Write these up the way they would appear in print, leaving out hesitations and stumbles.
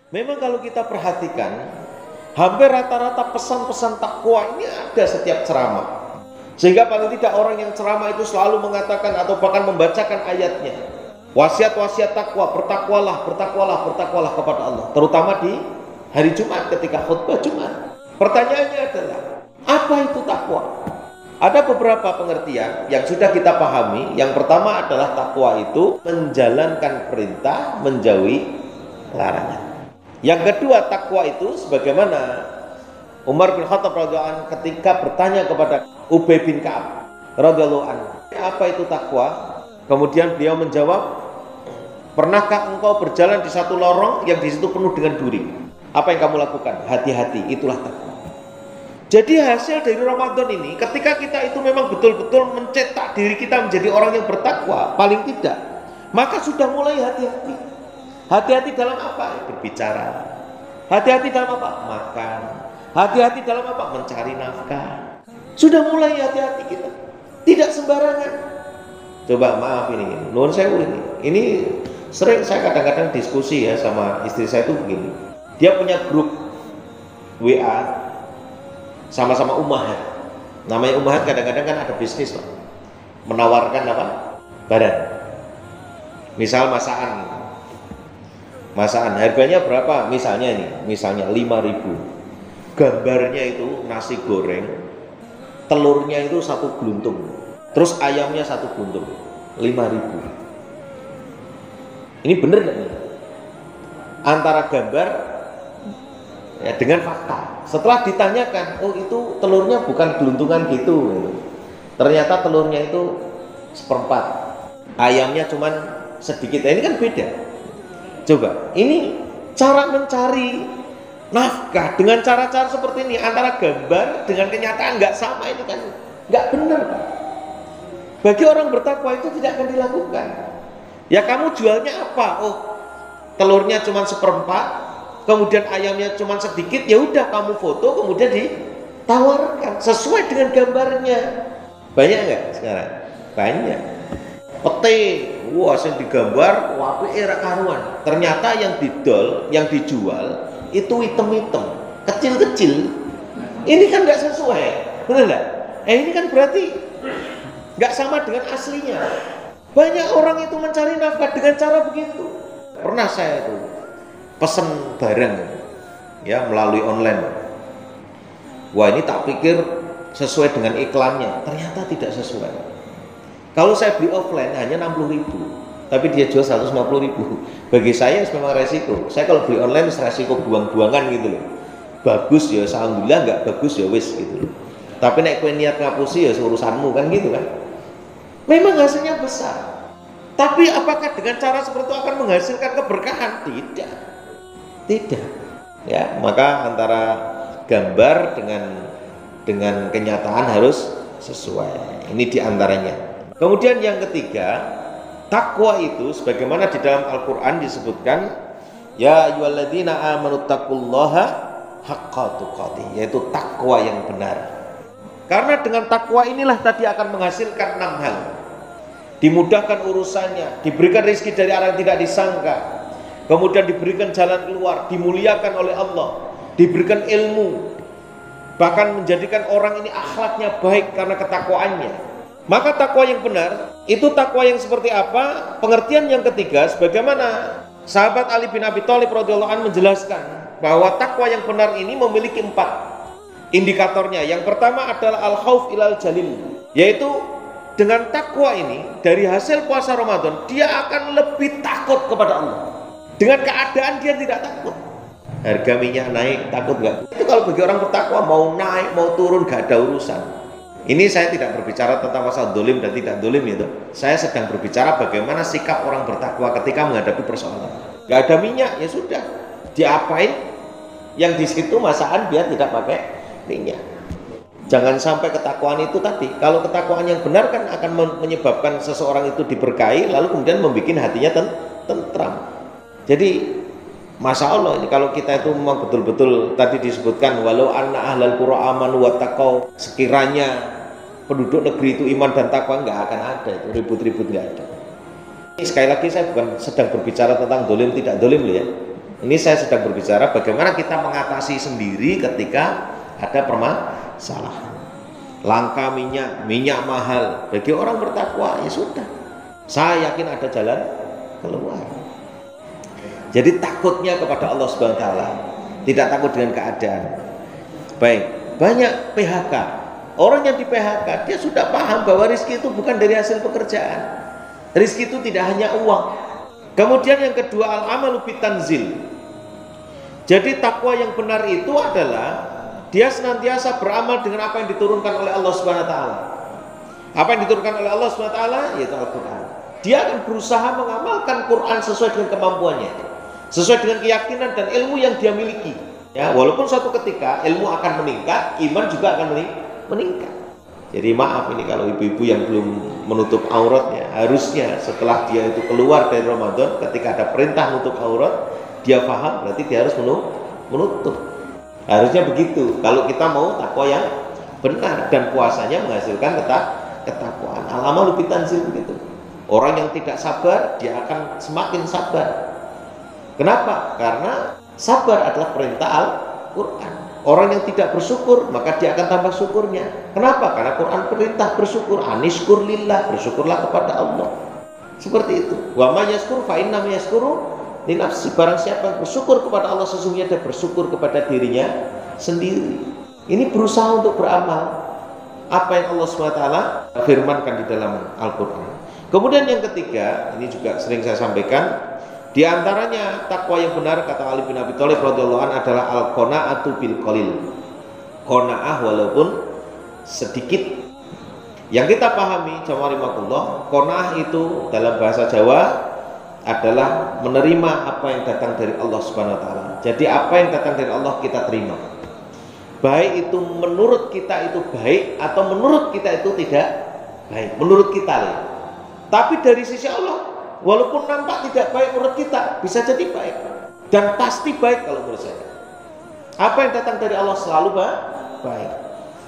Memang kalau kita perhatikan, hampir rata-rata pesan-pesan takwa ini ada setiap ceramah. Sehingga paling tidak orang yang ceramah itu selalu mengatakan atau bahkan membacakan ayatnya. Wasiat-wasiat takwa, bertakwalah, bertakwalah, bertakwalah kepada Allah. Terutama di hari Jumat ketika khutbah Jumat. Pertanyaannya adalah, apa itu takwa? Ada beberapa pengertian yang sudah kita pahami. Yang pertama adalah takwa itu menjalankan perintah, menjauhi larangan. Yang kedua, takwa itu sebagaimana Umar bin Khattab radhiyallahu anhu ketika bertanya kepada Ubay bin Ka'ab radhiyallahu anhu, apa itu takwa? Kemudian beliau menjawab, pernahkah engkau berjalan di satu lorong yang di situ penuh dengan duri? Apa yang kamu lakukan? Hati-hati, itulah takwa. Jadi hasil dari Ramadan ini, ketika kita itu memang betul-betul mencetak diri kita menjadi orang yang bertakwa, paling tidak, maka sudah mulai hati-hati. Hati-hati dalam apa? Berbicara. Hati-hati dalam apa? Makan. Hati-hati dalam apa? Mencari nafkah. Sudah mulai hati-hati kita. Tidak sembarangan. Coba maaf ini, nuwun sewu ini. Ini sering saya kadang-kadang diskusi ya sama istri saya itu begini. Dia punya grup WA sama-sama ummahat. Namanya ummahat kadang-kadang kan ada bisnis loh. Menawarkan apa? Barang. Misal masakan harganya berapa? Misalnya 5.000. Gambarnya itu nasi goreng, telurnya itu 1 gluntung, terus ayamnya 1 gluntung, 5.000. Ini bener nggak nih? Antara gambar ya dengan fakta. Setelah ditanyakan, oh itu telurnya bukan gluntungan gitu. Ternyata telurnya itu 1/4, ayamnya cuman sedikit. Ini kan beda. Coba, ini cara mencari nafkah dengan cara-cara seperti ini, antara gambar dengan kenyataan nggak sama, ini kan nggak benar, Pak. Bagi orang bertakwa itu tidak akan dilakukan. Ya kamu jualnya apa? Oh, telurnya cuma 1/4, kemudian ayamnya cuma sedikit, ya udah kamu foto kemudian ditawarkan sesuai dengan gambarnya. Banyak nggak sekarang? Banyak. Pete, wah sing digambar, apike ra karuan. Ternyata yang didol, yang dijual itu item-item, kecil-kecil. Ini kan nggak sesuai, benar nggak? Ini kan berarti nggak sama dengan aslinya. Banyak orang itu mencari nafkah dengan cara begitu. Pernah saya itu pesen barang ya melalui online. Wah ini tak pikir sesuai dengan iklannya, ternyata tidak sesuai. Kalau saya beli offline hanya 60.000, tapi dia jual 150.000. Bagi saya memang resiko. Saya kalau beli online resiko buang-buangan gitu loh. Bagus ya alhamdulillah, nggak bagus ya wis gitu loh. Tapi nek kowe niat ngapusi ya urusanmu kan gitu kan. Memang hasilnya besar. Tapi apakah dengan cara seperti itu akan menghasilkan keberkahan? Tidak. Tidak. Ya, maka antara gambar dengan kenyataan harus sesuai. Ini diantaranya. Kemudian yang ketiga, takwa itu sebagaimana di dalam Al-Qur'an disebutkan, ya ayyuhalladzina amanu taqullaha haqqa tuqatih, yaitu takwa yang benar. Karena dengan takwa inilah tadi akan menghasilkan 6 hal. Dimudahkan urusannya, diberikan rezeki dari arah yang tidak disangka, kemudian diberikan jalan keluar, dimuliakan oleh Allah, diberikan ilmu, bahkan menjadikan orang ini akhlaknya baik karena ketakwaannya. Maka takwa yang benar, itu takwa yang seperti apa? Pengertian yang ketiga, sebagaimana sahabat Ali bin Abi Thalib radhiyallahu anhu menjelaskan bahwa takwa yang benar ini memiliki 4 indikatornya. Yang pertama adalah al-khauf ilal jalil, yaitu dengan takwa ini dari hasil puasa Ramadan dia akan lebih takut kepada Allah. Dengan keadaan dia tidak takut. Harga minyak naik, takut nggak? Itu kalau bagi orang bertakwa mau naik mau turun gak ada urusan. Ini saya tidak berbicara tentang masalah dolim dan tidak dolim itu. Saya sedang berbicara bagaimana sikap orang bertakwa ketika menghadapi persoalan. Gak ada minyak, ya sudah. Diapain? Yang di situ masakan biar tidak pakai minyak. Jangan sampai ketakwaan itu tadi. Kalau ketakwaan yang benar kan akan menyebabkan seseorang itu diberkahi, lalu kemudian membuat hatinya tentram. Jadi Masya Allah, ini kalau kita itu memang betul-betul tadi disebutkan walau anna ahlal qura amanu wattaqau, sekiranya penduduk negeri itu iman dan takwa, nggak akan ada itu ribut-ribut, nggak ada. Sekali lagi saya bukan sedang berbicara tentang dolim tidak dolim loh ya. Ini saya sedang berbicara bagaimana kita mengatasi sendiri ketika ada permasalahan. Langka minyak mahal, bagi orang bertakwa ya sudah, saya yakin ada jalan keluar. Jadi takutnya kepada Allah Subhanahu wa taala, tidak takut dengan keadaan. Baik, banyak PHK. Orang yang di PHK dia sudah paham bahwa rezeki itu bukan dari hasil pekerjaan. Rezeki itu tidak hanya uang. Kemudian yang kedua, al-amalu bitanzil. Jadi takwa yang benar itu adalah dia senantiasa beramal dengan apa yang diturunkan oleh Allah Subhanahu wa taala. Apa yang diturunkan oleh Allah Subhanahu wa taala yaitu Al-Qur'an. Dia akan berusaha mengamalkan Quran sesuai dengan kemampuannya, sesuai dengan keyakinan dan ilmu yang dia miliki. Ya, walaupun suatu ketika ilmu akan meningkat, iman juga akan meningkat. Jadi maaf ini kalau ibu-ibu yang belum menutup auratnya, harusnya setelah dia itu keluar dari Ramadan, ketika ada perintah menutup aurat, dia paham berarti dia harus menutup. Harusnya begitu kalau kita mau takwa yang benar dan puasanya menghasilkan ketakwaan. Al-amalu bitanzil begitu. Orang yang tidak sabar dia akan semakin sabar. Kenapa? Karena sabar adalah perintah Al-Quran. Orang yang tidak bersyukur maka dia akan tambah syukurnya. Kenapa? Karena Quran perintah bersyukur. Anishkur lillah, bersyukurlah kepada Allah. Seperti itu. Wa may yashkur fa inna ma yashkuru li nafsi. Barang siapa yang bersyukur kepada Allah, sesungguhnya dia bersyukur kepada dirinya sendiri. Ini berusaha untuk beramal apa yang Allah SWT firmankan di dalam Al-Quran. Kemudian yang ketiga, ini juga sering saya sampaikan, di antaranya takwa yang benar kata Ali bin Abi Thalib radhiyallahu anhu adalah al-qanaatu bil qalil. Qanaah walaupun sedikit. Yang kita pahami jamaah rahimakumullah, qanaah itu dalam bahasa Jawa adalah menerima apa yang datang dari Allah Subhanahu wa taala. Jadi apa yang datang dari Allah kita terima. Baik itu menurut kita itu baik atau menurut kita itu tidak baik. Menurut kita ya. Tapi dari sisi Allah, walaupun nampak tidak baik menurut kita, bisa jadi baik dan pasti baik kalau menurut saya. Apa yang datang dari Allah selalu baik.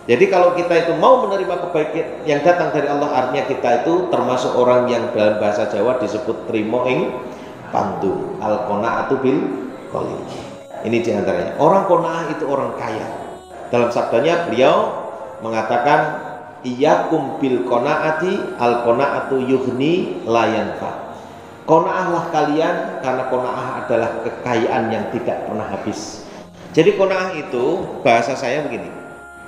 Jadi kalau kita itu mau menerima kebaikan yang datang dari Allah, artinya kita itu termasuk orang yang dalam bahasa Jawa disebut trimo ing pandu, al-qanaatu bil qalil. Ini diantaranya. Orang qanaah itu orang kaya. Dalam sabdanya beliau mengatakan iyyakum bil qanaati, al-qanaatu yughni la yanfa. Qanaahlah kalian karena qanaah adalah kekayaan yang tidak pernah habis. Jadi qanaah itu bahasa saya begini.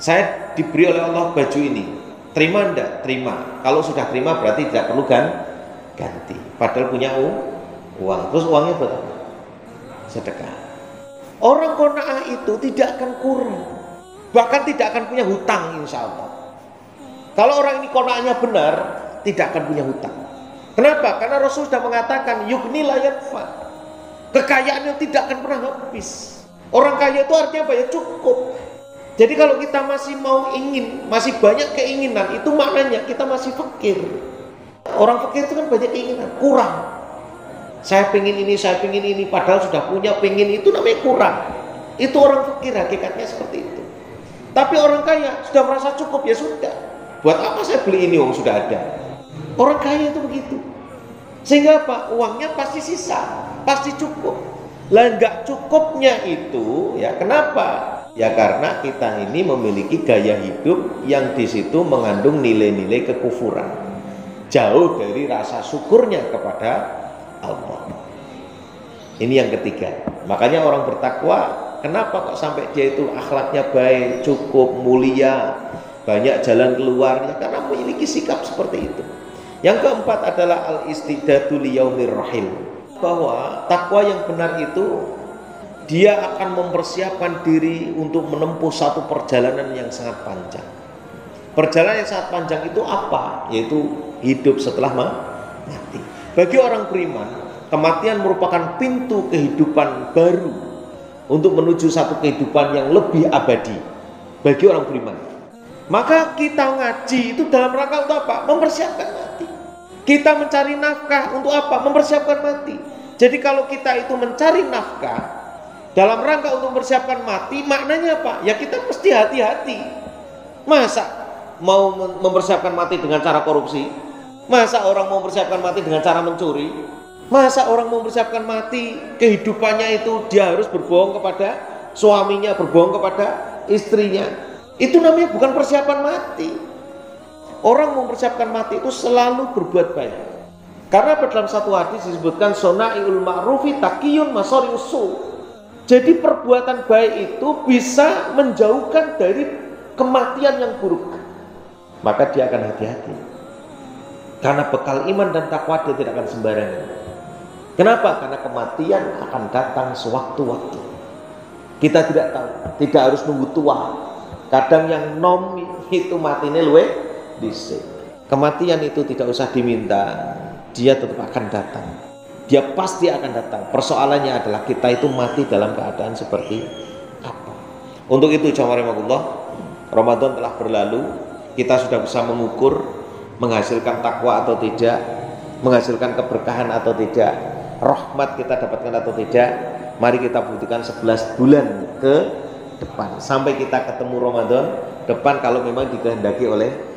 Saya diberi oleh Allah baju ini, terima enggak? Terima. Kalau sudah terima berarti tidak perlu ganti. Padahal punya uang. Terus uangnya buat apa? Sedekah. Orang qanaah itu tidak akan kurang, bahkan tidak akan punya hutang insya Allah. Kalau orang ini qanaahnya benar, tidak akan punya hutang. Kenapa? Karena Rasul sudah mengatakan yughni la yanfa. Kekayaan yang tidak akan pernah habis. Orang kaya itu artinya apa ya? Cukup. Jadi kalau kita masih mau ingin, masih banyak keinginan, itu maknanya kita masih fakir. Orang fakir itu kan banyak keinginan, kurang. Saya pengen ini, padahal sudah punya, pengen itu namanya kurang. Itu orang fakir, hakikatnya seperti itu. Tapi orang kaya sudah merasa cukup, ya sudah. Buat apa saya beli ini, uang sudah ada. Orang kaya itu begitu. Sehingga apa? Uangnya pasti sisa, pasti cukup. Lah nggak cukupnya itu, ya kenapa? Ya karena kita ini memiliki gaya hidup yang di situ mengandung nilai-nilai kekufuran, jauh dari rasa syukurnya kepada Allah. Ini yang ketiga. Makanya orang bertakwa, kenapa kok sampai dia itu akhlaknya baik, cukup, mulia, banyak jalan keluarnya? Karena memiliki sikap seperti itu. Yang keempat adalah al-istidadu liyaumir rahil, bahwa takwa yang benar itu dia akan mempersiapkan diri untuk menempuh satu perjalanan yang sangat panjang. Perjalanan yang sangat panjang itu apa? Yaitu hidup setelah mati. Bagi orang beriman, kematian merupakan pintu kehidupan baru untuk menuju satu kehidupan yang lebih abadi bagi orang beriman. Maka kita ngaji itu dalam rangka untuk apa? Mempersiapkan mati. Kita mencari nafkah untuk apa? Mempersiapkan mati. Jadi kalau kita itu mencari nafkah dalam rangka untuk mempersiapkan mati, maknanya apa? Ya kita mesti hati-hati. Masa mau mempersiapkan mati dengan cara korupsi? Masa orang mau mempersiapkan mati dengan cara mencuri? Masa orang mempersiapkan mati, kehidupannya itu dia harus berbohong kepada suaminya, berbohong kepada istrinya. Itu namanya bukan persiapan mati. Orang mempersiapkan mati itu selalu berbuat baik. Karena dalam satu hadis disebutkan sona'iul ma'rufi taqiyun masari'us su'. Jadi perbuatan baik itu bisa menjauhkan dari kematian yang buruk. Maka dia akan hati-hati. Karena bekal iman dan takwa dia tidak akan sembarangan. Kenapa? Karena kematian akan datang sewaktu-waktu. Kita tidak tahu, tidak harus nunggu tua. Kadang yang nom itu matinya luwe dhisik. Kematian itu tidak usah diminta, dia tetap akan datang. Dia pasti akan datang. Persoalannya adalah kita itu mati dalam keadaan seperti apa. Untuk itu jamaah rahimakumullah, Ramadan telah berlalu, kita sudah bisa mengukur menghasilkan takwa atau tidak, menghasilkan keberkahan atau tidak, rahmat kita dapatkan atau tidak. Mari kita buktikan 11 bulan ke depan sampai kita ketemu Ramadan depan kalau memang dikehendaki oleh